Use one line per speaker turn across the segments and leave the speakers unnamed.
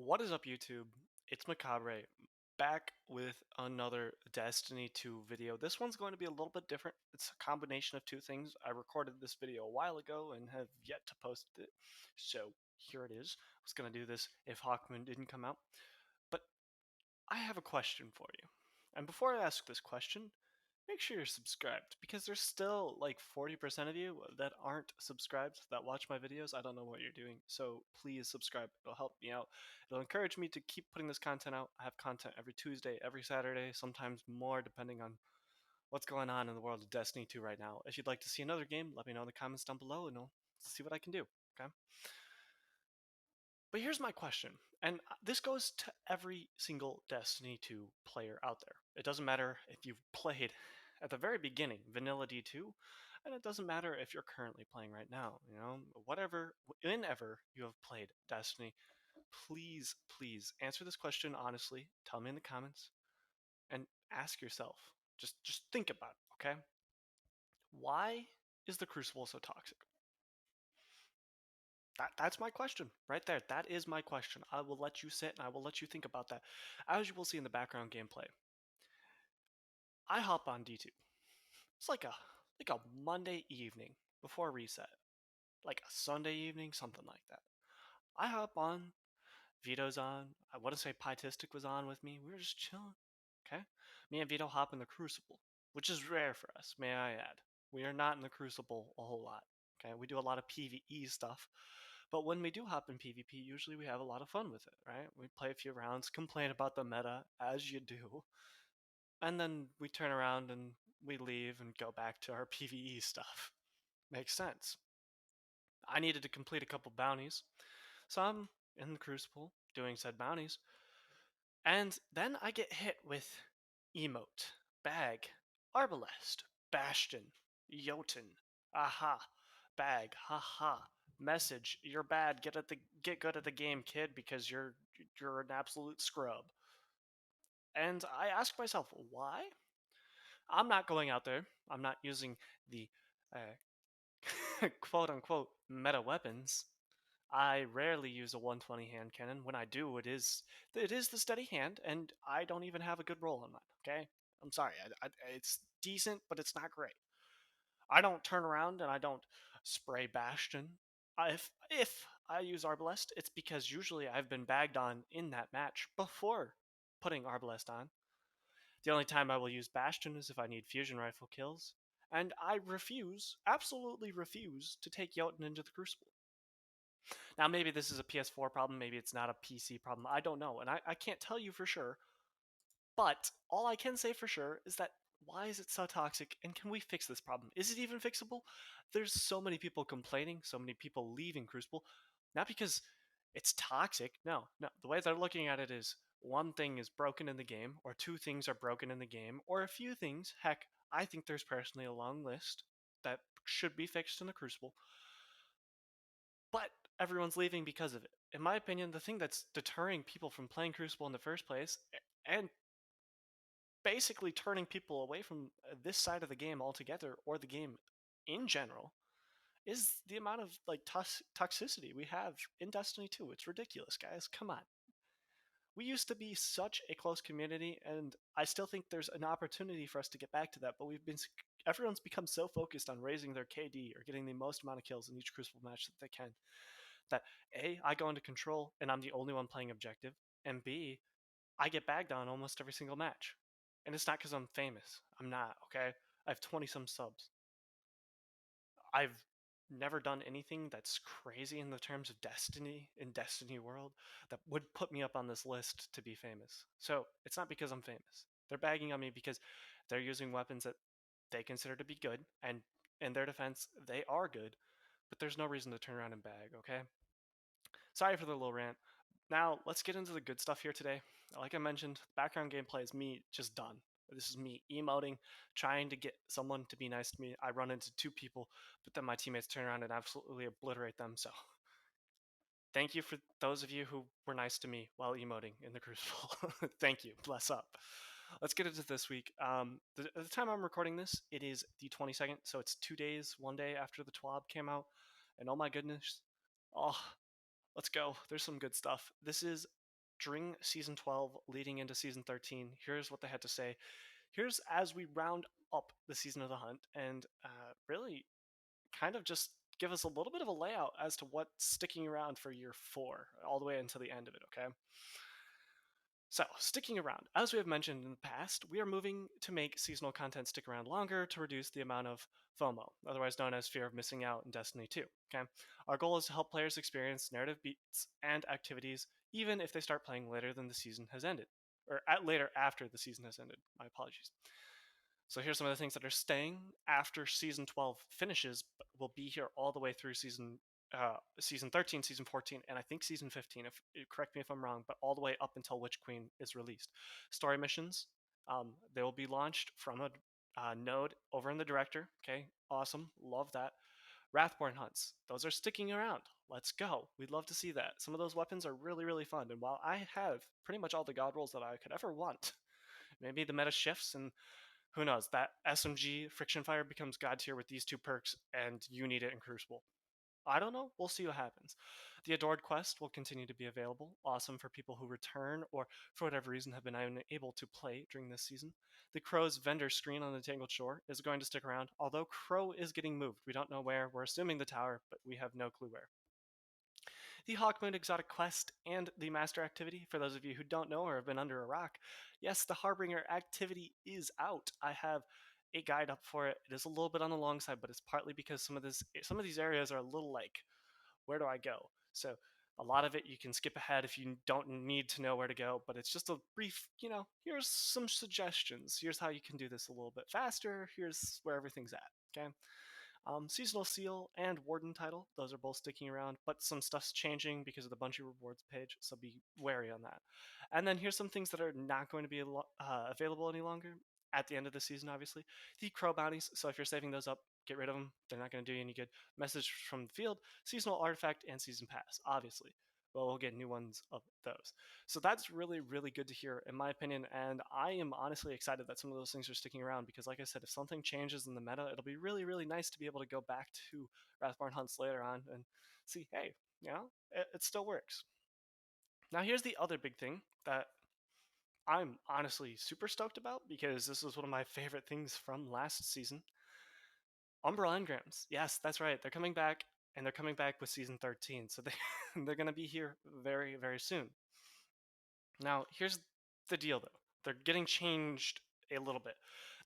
What is up, YouTube? It's Mekabre back with another Destiny 2 video. This one's going to be a little bit different. It's a combination of two things. I recorded this video a while ago and have yet to post it, so here it is. I was going to do this if Hawkmoon didn't come out, but I have a question for you. And before I ask this question, make sure you're subscribed because there's still like 40% of you that aren't subscribed that watch my videos. I don't know what you're doing, so please subscribe. It'll help me out. It'll encourage me to keep putting this content out. I have content every Tuesday, every Saturday, sometimes more depending on what's going on in the world of Destiny 2 right now. If you'd like to see another game, let me know in the comments down below and I'll see what I can do. Okay? But here's my question, and this goes to every single Destiny 2 player out there. It doesn't matter if you've played at the very beginning, Vanilla D2, and it doesn't matter if you're currently playing right now. Whenever you have played Destiny, please answer this question honestly. Tell me in the comments, and ask yourself. Just think about it, okay? Why is the Crucible so toxic? That's my question right there. That is my question. I will let you sit and I will let you think about that. As you will see in the background gameplay, I hop on D2. It's like a Monday evening before reset, like a Sunday evening, something like that. I hop on, Vito's on. I want to say Pietistic was on with me. We were just chilling. Okay, me and Vito hop in the Crucible, which is rare for us, may I add. We are not in the Crucible a whole lot. Okay, we do a lot of PvE stuff. But when we do hop in PvP, usually we have a lot of fun with it, right? We play a few rounds, complain about the meta, as you do, and then we turn around and we leave and go back to our PvE stuff. Makes sense. I needed to complete a couple bounties, so I'm in the Crucible doing said bounties, and then I get hit with emote, bag, arbalest, bastion, Jotun, aha, bag, haha, message, you're bad, get good at the game, kid, because you're an absolute scrub. And I ask myself, why? I'm not going out there. I'm not using the quote unquote meta weapons. I rarely use a 120 hand cannon. When I do, it is the steady hand, and I don't even have a good roll on mine. Okay, I'm sorry. It's decent, but it's not great. I don't turn around and I don't spray Bastion. If I use Arbalest, it's because usually I've been bagged on in that match before putting Arbalest on. The only time I will use Bastion is if I need fusion rifle kills, and I refuse, absolutely refuse, to take Jotun into the Crucible. Now, maybe this is a PS4 problem, maybe it's not a PC problem, I don't know, and I can't tell you for sure, but all I can say for sure is that why is it so toxic, and can we fix this problem? Is it even fixable? There's so many people complaining, so many people leaving Crucible, not because it's toxic, no. The way they're looking at it is one thing is broken in the game, or two things are broken in the game, or a few things. Heck, I think there's personally a long list that should be fixed in the Crucible, but everyone's leaving because of it. In my opinion, the thing that's deterring people from playing Crucible in the first place, and basically turning people away from this side of the game altogether, or the game in general, is the amount of like toxicity we have in Destiny 2. It's ridiculous, guys. Come on. We used to be such a close community, and I still think there's an opportunity for us to get back to that, but everyone's become so focused on raising their KD or getting the most amount of kills in each Crucible match that they can, that A, I go into control and I'm the only one playing objective, and B, I get bagged on almost every single match. And it's not because I'm famous. I'm not, okay? I have 20 some subs. I've never done anything that's crazy in the terms of Destiny, in Destiny world, that would put me up on this list to be famous. So it's not because I'm famous. They're bagging on me because they're using weapons that they consider to be good, and in their defense, they are good, but there's no reason to turn around and bag, okay? Sorry for the little rant. Now, let's get into the good stuff here today. Like I mentioned, background gameplay is me just done. This is me emoting, trying to get someone to be nice to me. I run into two people, but then my teammates turn around and absolutely obliterate them. So, thank you for those of you who were nice to me while emoting in the Crucible. Thank you. Bless up. Let's get into this week. The time I'm recording this, it is the 22nd, so it's 2 days, one day after the TWAB came out. And oh my goodness, oh, let's go. There's some good stuff. This is during season 12 leading into season 13. Here's what they had to say. Here's as we round up the season of the hunt and really kind of just give us a little bit of a layout as to what's sticking around for year 4 all the way until the end of it, okay? So, sticking around. As we have mentioned in the past, we are moving to make seasonal content stick around longer to reduce the amount of FOMO, otherwise known as fear of missing out in Destiny 2. Okay? Our goal is to help players experience narrative beats and activities even if they start playing later than the season has ended. Or later after the season has ended. My apologies. So here's some of the things that are staying after season 12 finishes, but will be here all the way through season 13, season 14, and I think season 15. If correct me if I'm wrong, but all the way up until Witch Queen is released. Story missions, they will be launched from a node over in the director. Okay, awesome, love that. Wrathborn hunts, those are sticking around. Let's go. We'd love to see that. Some of those weapons are really, really fun. And while I have pretty much all the god rolls that I could ever want, maybe the meta shifts and who knows, that SMG friction fire becomes god tier with these two perks and you need it in Crucible. I don't know. We'll see what happens. The Adored quest will continue to be available. Awesome for people who return or, for whatever reason, have been unable to play during this season. The Crow's vendor screen on the Tangled Shore is going to stick around, although Crow is getting moved. We don't know where. We're assuming the tower, but we have no clue where. The Hawkmoon Exotic Quest and the Master Activity, for those of you who don't know or have been under a rock, yes, the Harbinger activity is out. I have a guide up for it. It is a little bit on the long side, but it's partly because some of these areas are a little like, where do I go? So a lot of it you can skip ahead if you don't need to know where to go, but it's just a brief, here's some suggestions. Here's how you can do this a little bit faster. Here's where everything's at. Okay. Seasonal Seal and Warden title, those are both sticking around, but some stuff's changing because of the Bungie rewards page, so be wary on that. And then here's some things that are not going to be available any longer at the end of the season, obviously. The Crow bounties, so if you're saving those up, get rid of them. They're not going to do you any good. Message from the field, Seasonal Artifact, and Season Pass, obviously. Well, we'll get new ones of those. So that's really, really good to hear, in my opinion. And I am honestly excited that some of those things are sticking around because, like I said, if something changes in the meta, it'll be really, really nice to be able to go back to Wrathborn hunts later on and see, hey, it still works. Now, here's the other big thing that I'm honestly super stoked about because this was one of my favorite things from last season. Umbral Engrams. Yes, that's right. They're coming back, and they're coming back with season 13. So they're going to be here very, very soon. Now, here's the deal, though. They're getting changed a little bit.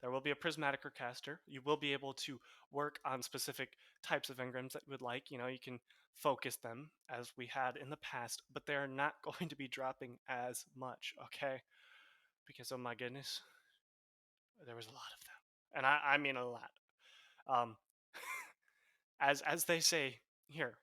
There will be a prismatic caster. You will be able to work on specific types of engrams that you would like. You can focus them as we had in the past, but they're not going to be dropping as much, okay? Because, oh my goodness, there was a lot of them. And I mean a lot. Um, as they say here,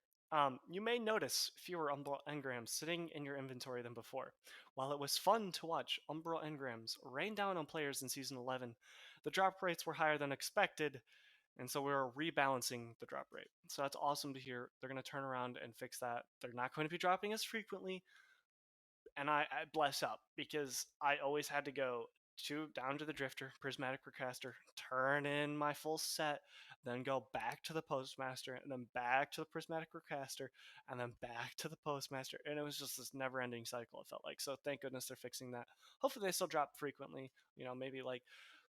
you may notice fewer Umbral Engrams sitting in your inventory than before. While it was fun to watch Umbral Engrams rain down on players in Season 11, the drop rates were higher than expected, and so we were rebalancing the drop rate. So that's awesome to hear. They're going to turn around and fix that. They're not going to be dropping as frequently, and I bless up because I always had to go down to the drifter, prismatic recaster, turn in my full set, then go back to the postmaster, and then back to the prismatic recaster, and then back to the postmaster, and it was just this never-ending cycle. It felt like. So thank goodness they're fixing that. Hopefully they still drop frequently. Maybe like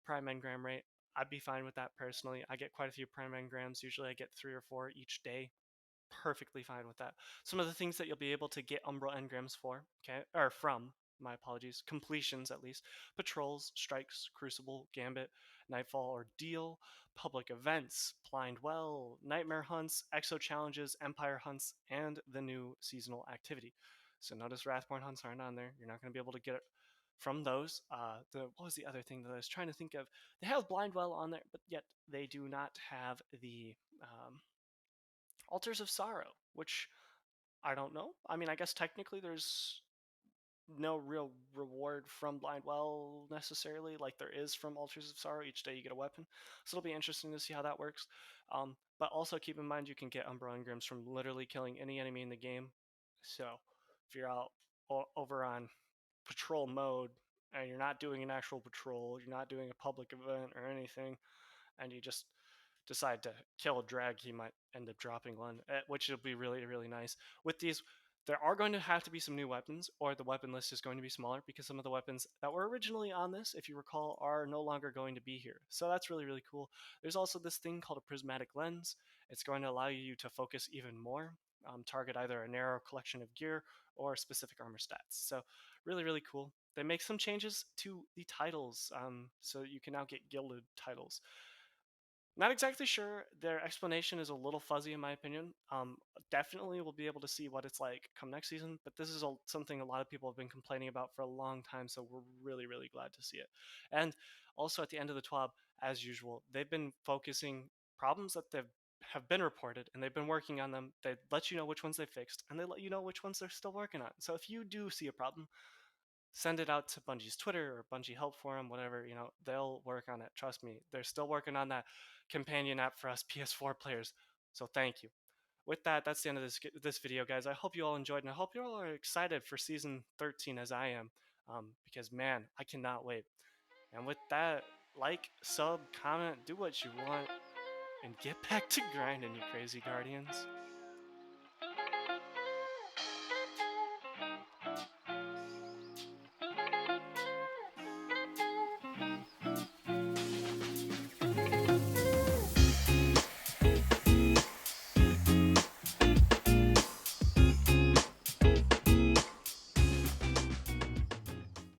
prime engram rate. I'd be fine with that personally. I get quite a few prime engrams. Usually I get 3 or 4 each day, perfectly fine with that. Some of the things that you'll be able to get Umbral Engrams for, okay, or from, my apologies, completions at least: patrols, strikes, Crucible, Gambit, Nightfall Ordeal, public events, Blind Well, Nightmare hunts, Exo challenges, Empire hunts, and the new seasonal activity. So notice Wrathborn hunts aren't on there. You're not going to be able to get it from those. What was the other thing that I was trying to think of? They have Blind Well on there, but yet they do not have the Altars of Sorrow, which I don't know. I mean, I guess technically there's no real reward from Blind Well necessarily, like there is from Altars of Sorrow. Each day you get a weapon, so it'll be interesting to see how that works. But also keep in mind you can get Umbral Engrams from literally killing any enemy in the game. So if you're out over on patrol mode and you're not doing an actual patrol, you're not doing a public event or anything, and you just decide to kill a drag, he might end up dropping one, which will be really, really nice. With these, There are going to have to be some new weapons, or the weapon list is going to be smaller because some of the weapons that were originally on this, if you recall, are no longer going to be here. So that's really, really cool. There's also this thing called a prismatic lens. It's going to allow you to focus even more, target either a narrow collection of gear or specific armor stats. So really, really cool. They make some changes to the titles, so you can now get gilded titles. Not exactly sure. Their explanation is a little fuzzy, in my opinion. Definitely, we'll be able to see what it's like come next season. But this is something a lot of people have been complaining about for a long time, so we're really, really glad to see it. And also, at the end of the TWAB, as usual, they've been focusing problems that have been reported, and they've been working on them. They let you know which ones they fixed, and they let you know which ones they're still working on. So if you do see a problem, send it out to Bungie's Twitter or Bungie Help Forum, whatever, they'll work on it. Trust me, they're still working on that companion app for us PS4 players. So thank you. With that, that's the end of this video, guys. I hope you all enjoyed, and I hope you all are excited for season 13 as I am, because man, I cannot wait. And with that, like, sub, comment, do what you want, and get back to grinding, you crazy guardians.